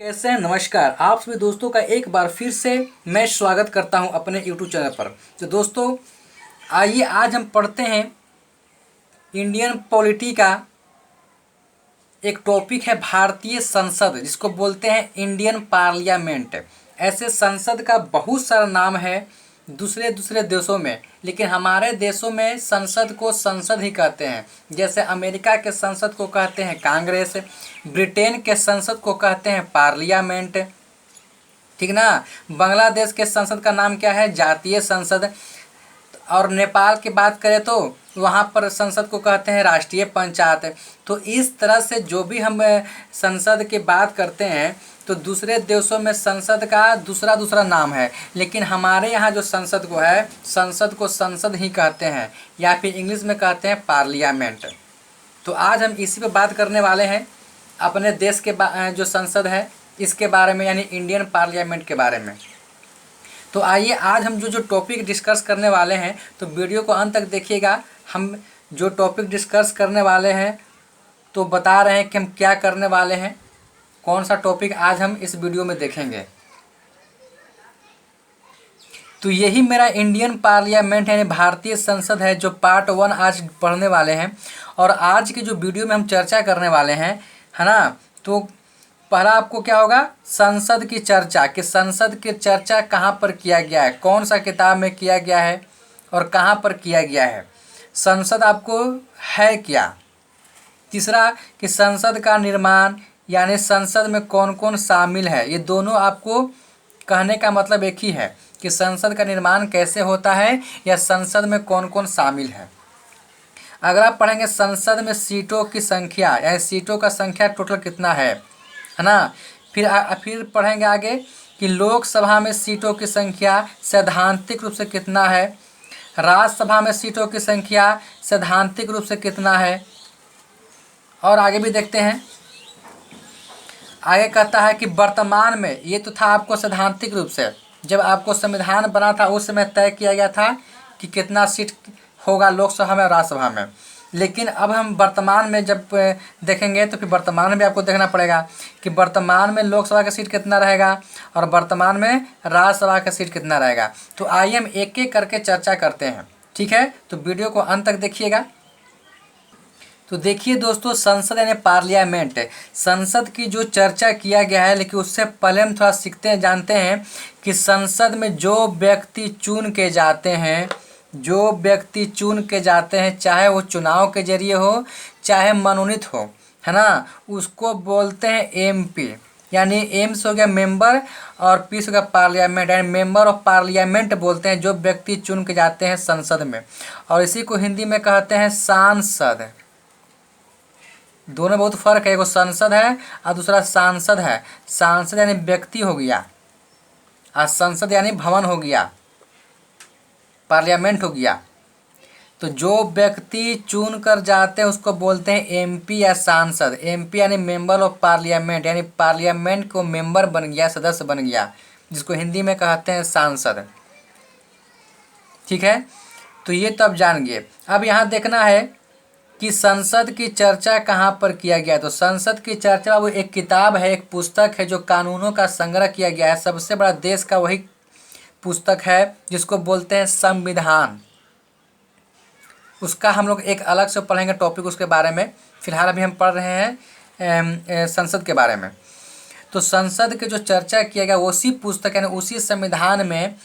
कैसे हैं? नमस्कार। आप सभी दोस्तों का एक बार फिर से मैं स्वागत करता हूं अपने YouTube चैनल पर। तो दोस्तों, आइए आज हम पढ़ते हैं इंडियन पॉलिटी का एक टॉपिक है भारतीय संसद, जिसको बोलते हैं इंडियन पार्लियामेंट। ऐसे संसद का बहुत सारा नाम है दूसरे दूसरे देशों में, लेकिन हमारे देशों में संसद को संसद ही कहते हैं। जैसे अमेरिका के संसद को कहते हैं कांग्रेस, ब्रिटेन के संसद को कहते हैं पार्लियामेंट, ठीक ना। बांग्लादेश के संसद का नाम क्या है? जातीय संसद। और नेपाल की बात करें तो वहाँ पर संसद को कहते हैं राष्ट्रीय पंचायत। तो इस तरह से जो भी हम संसद की बात करते हैं तो दूसरे देशों में संसद का दूसरा दूसरा नाम है, लेकिन हमारे यहाँ जो संसद को है, संसद को संसद ही कहते हैं या फिर इंग्लिश में कहते हैं पार्लियामेंट। तो आज हम इसी पे बात करने वाले हैं, अपने देश के जो संसद है इसके बारे में, यानी इंडियन पार्लियामेंट के बारे में। तो आइए आज हम जो टॉपिक डिस्कस करने वाले हैं, तो वीडियो को अंत तक देखिएगा। हम जो टॉपिक डिस्कस करने वाले हैं तो बता रहे हैं कि हम क्या करने वाले हैं, कौन सा टॉपिक आज हम इस वीडियो में देखेंगे। तो यही मेरा इंडियन पार्लियामेंट यानी भारतीय संसद है, जो पार्ट 1 आज पढ़ने वाले हैं। और आज की जो वीडियो में हम चर्चा करने वाले हैं, है ना, तो पहला आपको क्या होगा, संसद की चर्चा, कि संसद की चर्चा कहाँ पर किया गया है, कौन सा किताब में किया गया है और कहाँ पर किया गया है, संसद आपको है क्या। तीसरा कि संसद का निर्माण यानी संसद में कौन कौन शामिल है। ये दोनों आपको कहने का मतलब एक ही है कि संसद का निर्माण कैसे होता है या संसद में कौन कौन शामिल है। अगर आप पढ़ेंगे संसद में सीटों की संख्या, यानी सीटों का संख्या टोटल कितना है ना। फिर पढ़ेंगे आगे कि लोकसभा में सीटों की संख्या सैद्धांतिक रूप से कितना है, राज्यसभा में सीटों की संख्या सैद्धांतिक रूप से कितना है। और आगे भी देखते हैं, आगे कहता है कि वर्तमान में, ये तो था आपको सैद्धांतिक रूप से, जब आपको संविधान बना था उस समय तय किया गया था कि कितना सीट होगा लोकसभा में और राज्यसभा में। लेकिन अब हम वर्तमान में जब देखेंगे तो फिर वर्तमान में भी आपको देखना पड़ेगा कि वर्तमान में लोकसभा का सीट कितना रहेगा और वर्तमान में राज्यसभा का सीट कितना रहेगा। तो आइए हम एक एक करके चर्चा करते हैं, ठीक है। तो वीडियो को अंत तक देखिएगा। तो देखिए दोस्तों, संसद यानी पार्लियामेंट, संसद की जो चर्चा किया गया है, लेकिन उससे पहले हम थोड़ा सीखते हैं, जानते हैं कि संसद में जो व्यक्ति चुन के जाते हैं, चाहे वो चुनाव के जरिए हो चाहे मनोनीत हो, है ना, उसको बोलते हैं एमपी। यानी एम्स हो गया मेंबर और पीस हो गया पार्लियामेंट, यानी मेंबर ऑफ पार्लियामेंट बोलते हैं जो व्यक्ति चुन के जाते हैं संसद में। और इसी को हिंदी में कहते हैं सांसद। दोनों बहुत फर्क है, एगो संसद है और दूसरा सांसद है। सांसद यानी व्यक्ति हो गया और संसद यानी भवन हो गया, पार्लियामेंट हो गया। तो जो व्यक्ति चुन कर जाते हैं उसको बोलते हैं एमपी या सांसद। एमपी यानी मेंबर ऑफ पार्लियामेंट, यानी पार्लियामेंट को मेंबर बन गया, सदस्य बन गया, जिसको हिंदी में कहते हैं सांसद, ठीक है। तो ये तो अब जान गए। अब यहाँ देखना है कि संसद की चर्चा कहाँ पर किया गया। तो संसद की चर्चा वो एक किताब है, एक पुस्तक है जो कानूनों का संग्रह किया गया है। सबसे बड़ा देश का वही पुस्तक है जिसको बोलते हैं संविधान। उसका हम लोग एक अलग से पढ़ेंगे टॉपिक उसके बारे में। फिलहाल अभी हम पढ़ रहे हैं संसद के बारे में। तो संसद की जो चर्चा किया गया उसी पुस्तक यानी उसी संविधान में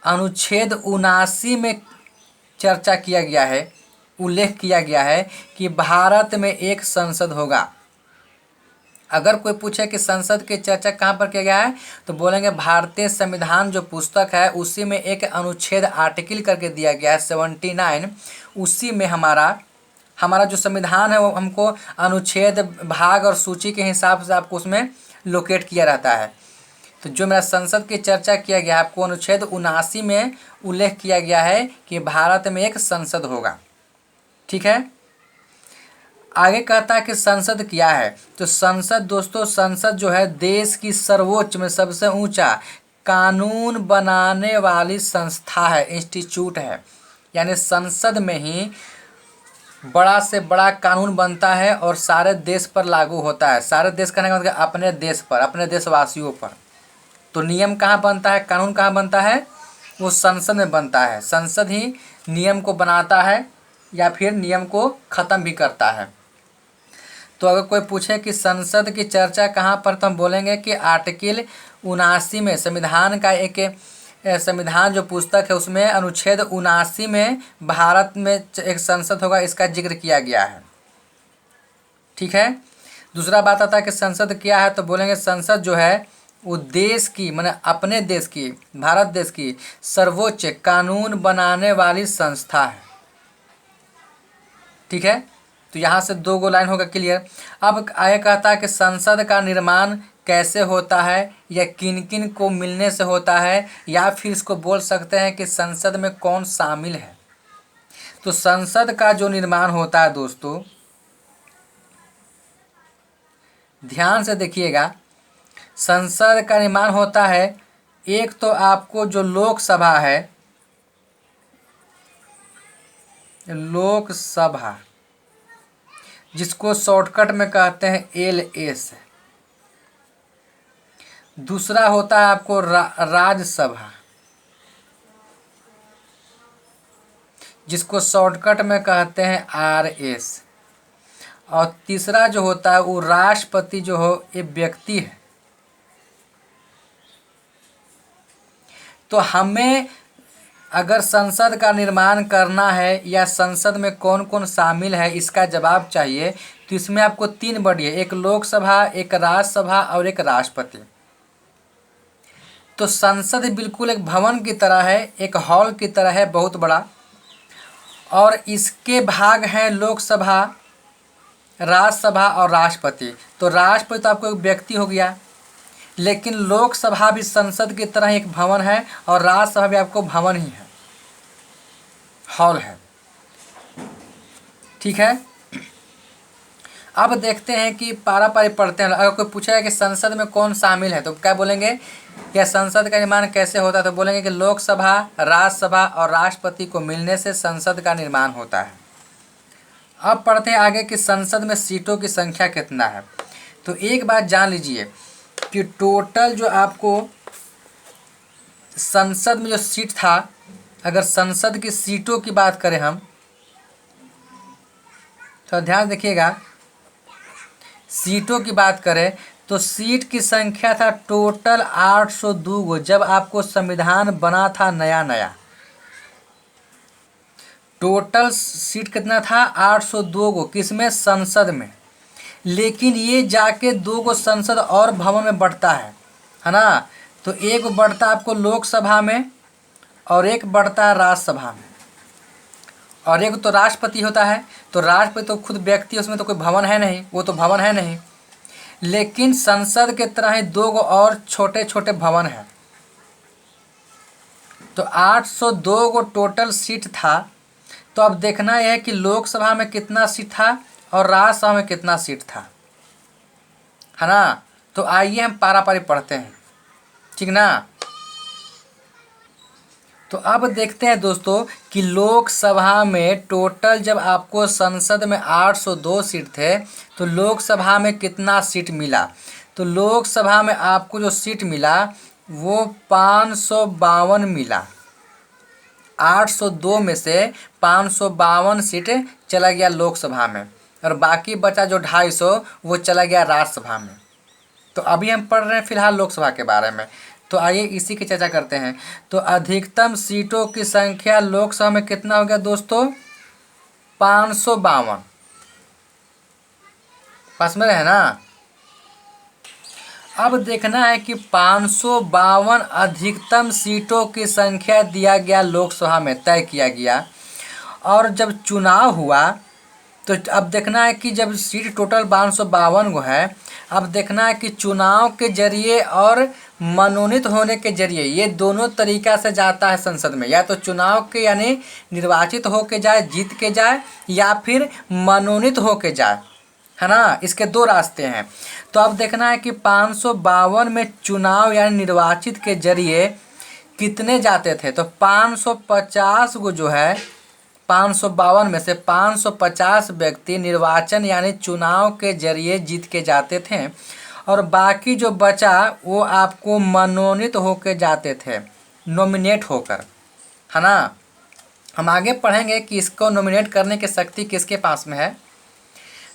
अनुच्छेद 79 में चर्चा किया गया है, उल्लेख किया गया है कि भारत में एक संसद होगा। अगर कोई पूछे कि संसद की चर्चा कहाँ पर किया गया है तो बोलेंगे भारतीय संविधान जो पुस्तक है उसी में एक अनुच्छेद आर्टिकल करके दिया गया है 79। उसी में हमारा जो संविधान है वो हमको अनुच्छेद, भाग और सूची के हिसाब से आपको उसमें लोकेट किया रहता है। तो जो मेरा संसद की चर्चा किया गया है, आपको अनुच्छेद 79 में उल्लेख किया गया है कि भारत में एक संसद होगा, ठीक है। आगे कहता है कि संसद क्या है। तो संसद दोस्तों, संसद जो है देश की सर्वोच्च में सबसे ऊंचा कानून बनाने वाली संस्था है, इंस्टीट्यूट है। यानी संसद में ही बड़ा से बड़ा कानून बनता है और सारे देश पर लागू होता है। सारे देश कहने का मतलब अपने देश पर, अपने देशवासियों पर। तो नियम कहाँ बनता है, कानून कहाँ बनता है, वो संसद में बनता है। संसद ही नियम को बनाता है या फिर नियम को ख़त्म भी करता है। तो अगर कोई पूछे कि संसद की चर्चा कहाँ पर, तो हम बोलेंगे कि आर्टिकल 79 में, संविधान का एक संविधान जो पुस्तक है उसमें अनुच्छेद 79 में भारत में एक संसद होगा, इसका जिक्र किया गया है। ठीक है। दूसरा बात आता है कि संसद क्या है, तो बोलेंगे संसद जो है वो देश की, माने अपने देश की, भारत देश की सर्वोच्च कानून बनाने वाली संस्था है। ठीक है। तो यहाँ से 2 लाइन होगा क्लियर। अब आगे कहता है कि संसद का निर्माण कैसे होता है या किन किन को मिलने से होता है, या फिर इसको बोल सकते हैं कि संसद में कौन शामिल है। तो संसद का जो निर्माण होता है दोस्तों, ध्यान से देखिएगा, संसद का निर्माण होता है, एक तो आपको जो लोकसभा है, लोकसभा जिसको शॉर्टकट में कहते हैं LS। दूसरा होता है आपको राज्यसभा जिसको शॉर्टकट में कहते हैं RS। और तीसरा जो होता है वो राष्ट्रपति जो हो, ये व्यक्ति है। तो हमें अगर संसद का निर्माण करना है या संसद में कौन कौन शामिल है इसका जवाब चाहिए, तो इसमें आपको 3 बॉडी है, एक लोकसभा, एक राज्यसभा और एक राष्ट्रपति। तो संसद बिल्कुल एक भवन की तरह है, एक हॉल की तरह है, बहुत बड़ा। और इसके भाग हैं लोकसभा, राज्यसभा और राष्ट्रपति। तो राष्ट्रपति तो आपको एक व्यक्ति हो गया, लेकिन लोकसभा भी संसद की तरह एक भवन है और राज्यसभा भी आपको भवन ही है, हॉल है। ठीक है। अब देखते हैं कि पारा पारी पढ़ते हैं। अगर कोई पूछेगा कि संसद में कौन शामिल है तो क्या बोलेंगे, या संसद का निर्माण कैसे होता है, तो बोलेंगे कि लोकसभा, राज्यसभा और राष्ट्रपति को मिलने से संसद का निर्माण होता है। अब पढ़ते हैं आगे कि संसद में सीटों की संख्या कितना है। तो एक बात जान लीजिए कि टोटल जो आपको संसद में जो सीट था, अगर संसद की सीटों की बात करें हम, तो ध्यान देखिएगा, सीटों की बात करें तो सीट की संख्या था टोटल 802 गो। जब आपको संविधान बना था नया नया, टोटल सीट कितना था 802 गो, किसमें, संसद में। लेकिन ये जाके 2 गो संसद और भवन में बढ़ता है ना। तो एक बढ़ता आपको लोकसभा में और एक बढ़ता है राज्यसभा में, और एक तो राष्ट्रपति होता है। तो राष्ट्रपति तो खुद व्यक्ति, उसमें तो कोई भवन है नहीं, वो तो भवन है नहीं। लेकिन संसद के तरह ही 2 गो और छोटे छोटे भवन हैं। तो 802 गो टोटल सीट था। तो अब देखना यह है कि लोकसभा में कितना सीट था और राज्यसभा में कितना सीट था, है ना। तो आइए हम पारा पारी पढ़ते हैं, ठीक ना। तो अब देखते हैं दोस्तों कि लोकसभा में टोटल जब आपको संसद में 802 सीट थे तो लोकसभा में कितना सीट मिला। तो लोकसभा में आपको जो सीट मिला वो 552 मिला। 802 में से 552 सीट चला गया लोकसभा में, और बाकी बचा जो 250 वो चला गया राज्यसभा में। तो अभी हम पढ़ रहे हैं फिलहाल लोकसभा के बारे में। तो आइए इसी की चर्चा करते हैं। तो अधिकतम सीटों की संख्या लोकसभा में कितना हो गया दोस्तों, 552। पास में रहे ना। अब देखना है कि 552 अधिकतम सीटों की संख्या दिया गया लोकसभा में, तय किया गया। और जब चुनाव हुआ तो अब देखना है कि जब सीट टोटल 552 गो है, अब देखना है कि चुनाव के जरिए और मनोनीत होने के जरिए, ये दोनों तरीका से जाता है संसद में। या तो चुनाव के यानी निर्वाचित होके जाए, जीत के जाए, या फिर मनोनीत होके जाए, है ना। इसके 2 रास्ते हैं। तो अब देखना है कि 552 में चुनाव यानी निर्वाचित के जरिए कितने जाते थे। तो 550 गो जो है, 552 में से 550 व्यक्ति निर्वाचन यानी चुनाव के जरिए जीत के जाते थे और बाकी जो बचा वो आपको मनोनीत होके जाते थे, नॉमिनेट होकर, है ना। हम आगे पढ़ेंगे कि इसको नॉमिनेट करने की शक्ति किसके पास में है।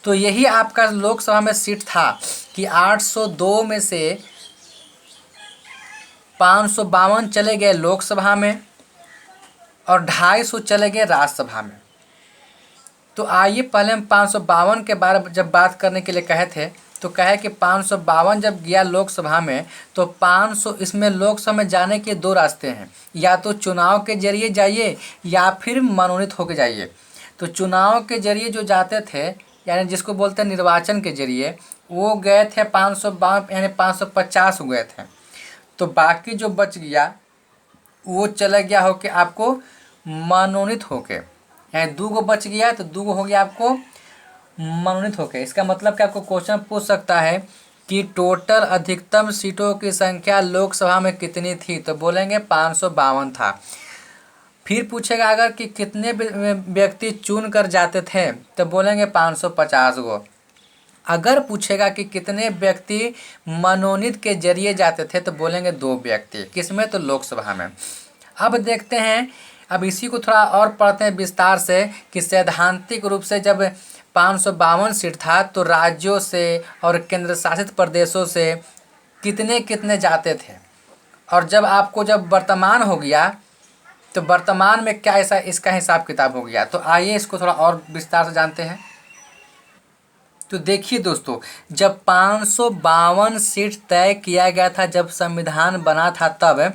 तो यही आपका लोकसभा में सीट था कि 802 में से 552 चले गए लोकसभा में और 250 चले गए राज्यसभा में। तो आइए पहले हम 552 के बारे में जब बात करने के लिए कहे थे तो कहे कि 552 जब गया लोकसभा में तो 500 इसमें लोकसभा में जाने के दो रास्ते हैं, या तो चुनाव के जरिए जाइए या फिर मनोनीत होकर जाइए। तो चुनाव के जरिए जो जाते थे यानी जिसको बोलते हैं निर्वाचन के जरिए, वो गए थे 552 यानी 550 गए थे। तो बाकी जो बच गया वो चला गया हो कि आपको मनोनीत होके, यानी 2 गो बच गया तो 2 गो हो गया आपको मनोनीत होके। इसका मतलब कि आपको क्वेश्चन पूछ सकता है कि टोटल अधिकतम सीटों की संख्या लोकसभा में कितनी थी, तो बोलेंगे 552 था। फिर पूछेगा अगर कि कितने व्यक्ति चुन कर जाते थे तो बोलेंगे 550 गो। अगर पूछेगा कि कितने व्यक्ति मनोनीत के जरिए जाते थे तो बोलेंगे 2 व्यक्ति। किसमें, तो लोकसभा में। अब देखते हैं, अब इसी को थोड़ा और पढ़ते हैं विस्तार से कि सैद्धांतिक रूप से जब 552 सीट था तो राज्यों से और केंद्र शासित प्रदेशों से कितने कितने जाते थे, और जब वर्तमान हो गया तो वर्तमान में क्या ऐसा इसका हिसाब किताब हो गया। तो आइए इसको थोड़ा और विस्तार से जानते हैं। तो देखिए दोस्तों, जब 552 सीट तय किया गया था, जब संविधान बना था तब,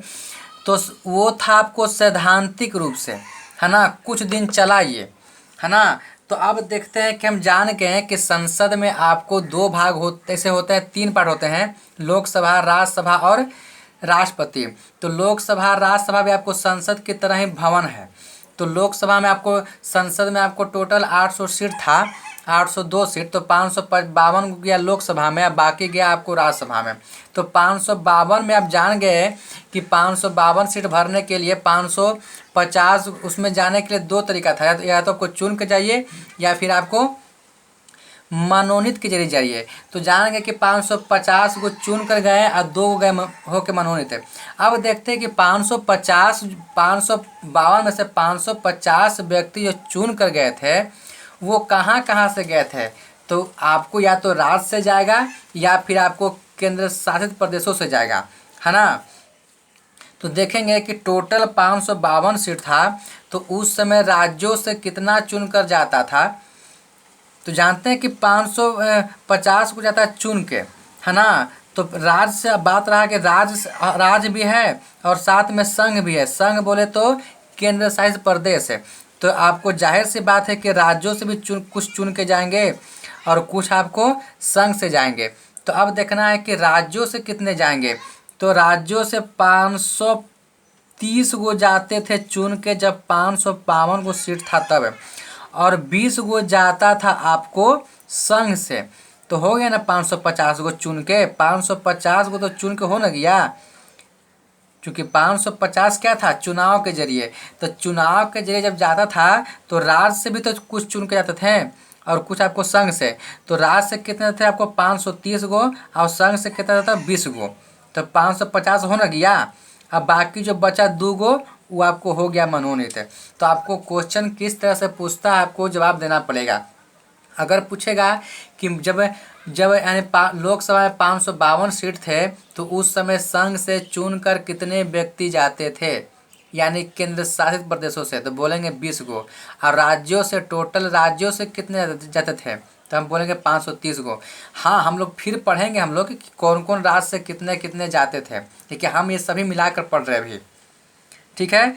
तो वो था आपको सैद्धांतिक रूप से, है ना, कुछ दिन चला ये, है ना। तो अब देखते हैं कि हम जान गए हैं कि संसद में आपको 2 भाग ऐसे होते हैं, 3 पार्ट होते हैं, लोकसभा, राज्यसभा और राष्ट्रपति। तो लोकसभा राज्यसभा भी आपको संसद की तरह ही भवन है। तो लोकसभा में आपको, संसद में आपको टोटल 800 सीट था, 802 सीट, तो 552 गया लोकसभा में, बाकी गया आपको राज्यसभा में। तो 552 में आप जान गए कि 552 सीट भरने के लिए 550 उसमें जाने के लिए 2 तरीका था, या तो आपको चुन के जाइए या फिर आपको मनोनीत के जरिए जाइए। तो जानेंगे कि 550 को चुन कर गए और 2 गए होकर मनोनीत है। अब देखते हैं कि 552 में से 550 व्यक्ति जो चुन कर गए थे वो कहाँ कहाँ से गए थे। तो आपको या तो राज्य से जाएगा या फिर आपको केंद्र शासित प्रदेशों से जाएगा, है ना। तो देखेंगे कि टोटल 552 सीट था, तो उस समय राज्यों से कितना चुन कर जाता था। तो जानते हैं कि 550 को जाता है चुन के, है ना। तो राज्य से बात रहा कि राज्य भी है और साथ में संघ भी है। संघ बोले तो केंद्र शासित प्रदेश है। तो आपको जाहिर सी बात है कि राज्यों से भी कुछ चुन के जाएंगे और कुछ आपको संघ से जाएंगे। तो अब देखना है कि राज्यों से कितने जाएंगे। तो राज्यों से 530 गो जाते थे चुन के, जब 552 गो सीट था तब, और 20 गो जाता था आपको संघ से। तो हो गया ना 550 गो चुन के, 550 गो तो चुन के हो ना गया, क्योंकि 550 क्या था, चुनाव के जरिए। तो चुनाव के जरिए जब जाता था तो राज्य से भी तो कुछ चुन के जाते थे और कुछ आपको संघ से। तो राज्य से कितने थे आपको 530 गो और संघ से कितना था 20 गो। तो 550 हो ना गया। अब बाकी जो बचा 2 गो वो आपको हो गया मनोनीत। तो आपको क्वेश्चन किस तरह से पूछता है आपको जवाब देना पड़ेगा। अगर पूछेगा कि जब यानी लोकसभा में 552 सीट थे तो उस समय संघ से चुनकर कितने व्यक्ति जाते थे, यानी केंद्र शासित प्रदेशों से, तो बोलेंगे 20 गो। और राज्यों से, टोटल राज्यों से कितने जाते थे, तो हम बोलेंगे 530 गो। हाँ, हम लोग फिर पढ़ेंगे हम लोग कि कौन कौन राज्य से कितने कितने जाते थे, ठीक है। हम ये सभी मिलाकर पढ़ रहे हैं अभी, ठीक है।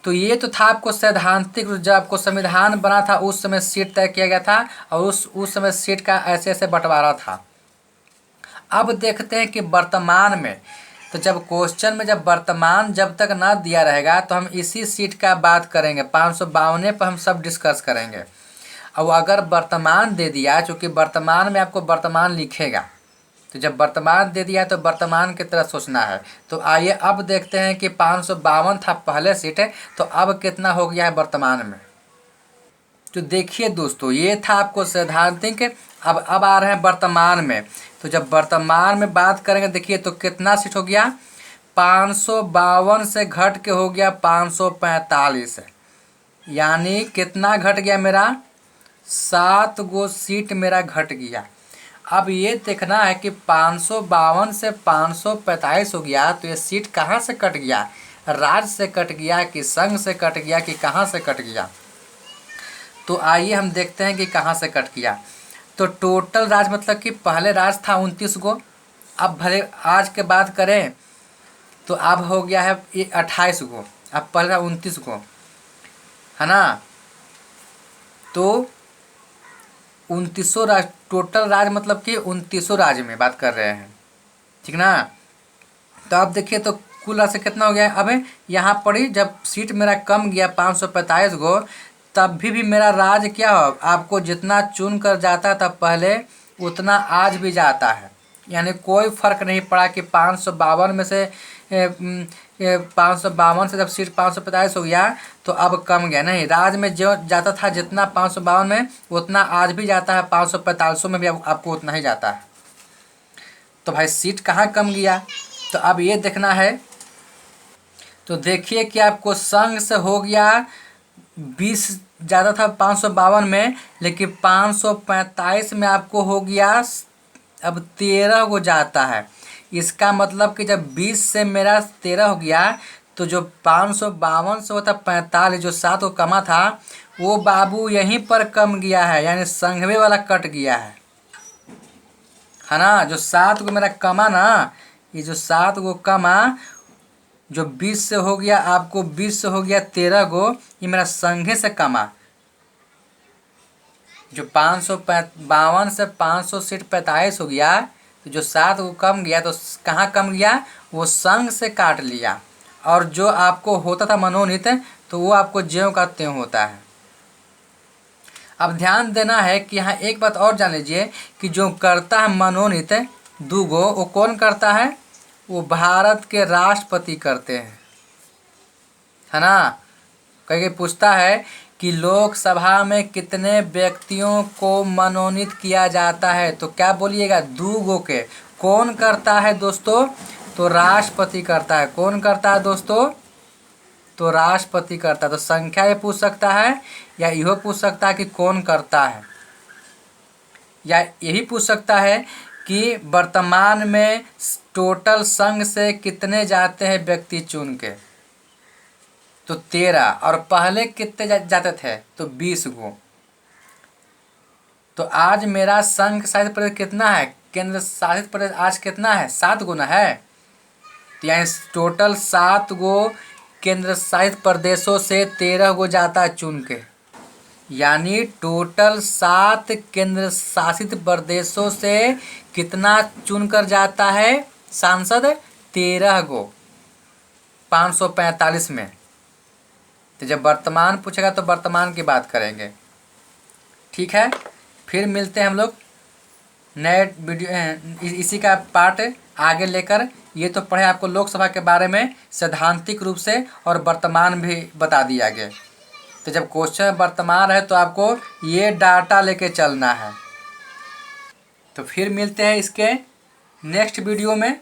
तो ये तो था आपको सैद्धांतिक, जब आपको संविधान बना था उस समय सीट तय किया गया था और उस समय सीट का ऐसे ऐसे बंटवारा था। अब देखते हैं कि वर्तमान में, तो जब क्वेश्चन में जब वर्तमान जब तक ना दिया रहेगा तो हम इसी सीट का बात करेंगे, 552 पर हम सब डिस्कस करेंगे। और अगर वर्तमान दे दिया, चूँकि वर्तमान में आपको वर्तमान लिखेगा, तो जब वर्तमान दे दिया तो वर्तमान की तरह सोचना है। तो आइए अब देखते हैं कि 552 था पहले सीट है, तो अब कितना हो गया है वर्तमान में। तो देखिए दोस्तों, ये था आपको सैद्धांतिक। अब आ रहे हैं वर्तमान में। तो जब वर्तमान में बात करेंगे, देखिए तो कितना सीट हो गया, 552 से घट के हो गया 545, यानी कितना घट गया मेरा, 7 गो सीट मेरा घट गया। अब ये देखना है कि 552 से 545 हो गया, तो ये सीट कहाँ से कट गया, राज्य से कट गया कि संघ से कट गया कि कहाँ से कट गया। तो आइए हम देखते हैं कि कहाँ से कट गया। तो टोटल राज्य मतलब कि पहले राज्य था 29 गो, अब भले आज के बात करें तो अब हो गया है ये 28 गो, अब पहले 29 गो है ना। तो 29 राज्य, टोटल राज्य मतलब कि 29 राज्य में बात कर रहे हैं, ठीक ना। तो अब देखिए तो कुल राज्य कितना हो गया। अब यहाँ पर जब सीट मेरा कम गया 545 गो, तब भी मेरा राज्य क्या हो, आपको जितना चुन कर जाता था पहले उतना आज भी जाता है। यानी कोई फर्क नहीं पड़ा कि 552 में से 552 से जब सीट 545 हो गया तो अब कम गया, नहीं, राज्य में जो जाता था जितना 552 में उतना आज भी जाता है, 545 में भी आपको उतना ही जाता है। तो भाई सीट कहाँ कम गया, तो अब ये देखना है। तो देखिए कि आपको संघ से हो गया 20 ज़्यादा था 552 में, लेकिन 545 में आपको हो गया अब 13 को जाता है। इसका मतलब कि जब 20 से मेरा 13 हो गया, तो जो 552 से होता 45, जो 7 को कमा था वो बाबू यहीं पर कम गया है, यानी संघवे वाला कट गया है ना। जो 7 को मेरा कमा ना, ये जो 7 को कमा, जो 20 से हो गया आपको 20 से हो गया 13 गो, ये मेरा संघे से कमा। जो 552 से 500 सीट 45 हो गया, तो जो 7 को कम गया तो कहाँ कम गया, वो संघ से काट लिया। और जो आपको होता था मनोनीत, तो वो आपको ज्यों का त्यों होता है। अब ध्यान देना है कि यहाँ एक बात और जान लीजिए कि जो करता है मनोनीत 2 गो, वो कौन करता है, वो भारत के राष्ट्रपति करते हैं, है ना। कहीं पूछता है कि लोकसभा में कितने व्यक्तियों को मनोनीत किया जाता है, तो क्या बोलिएगा, 2 गो के। कौन करता है दोस्तों, तो राष्ट्रपति करता है। कौन करता है दोस्तों, तो राष्ट्रपति करता है। तो संख्या ये पूछ सकता है, या यह पूछ सकता है कि कौन करता है, या यही पूछ सकता है कि वर्तमान में टोटल संघ से कितने जाते हैं व्यक्ति चुन के, तो 13, और पहले कितने जाते थे, तो 20 गो। तो आज मेरा संघ शासित प्रदेश कितना है, केंद्र शासित प्रदेश आज कितना है, 7 गो ना है। तो यानी टोटल 7 गो केंद्र शासित प्रदेशों से 13 गो जाता है चुन के, यानी टोटल 7 केंद्र शासित प्रदेशों से कितना चुनकर जाता है सांसद, 13 गो 545 में। तो जब वर्तमान पूछेगा तो वर्तमान की बात करेंगे, ठीक है। फिर मिलते हैं हम लोग नए वीडियो, इसी का पार्ट आगे लेकर। ये तो पढ़े आपको लोकसभा के बारे में सैद्धांतिक रूप से, और वर्तमान भी बता दिया गया। तो जब क्वेश्चन वर्तमान है तो आपको ये डाटा लेके चलना है। तो फिर मिलते हैं इसके नेक्स्ट वीडियो में।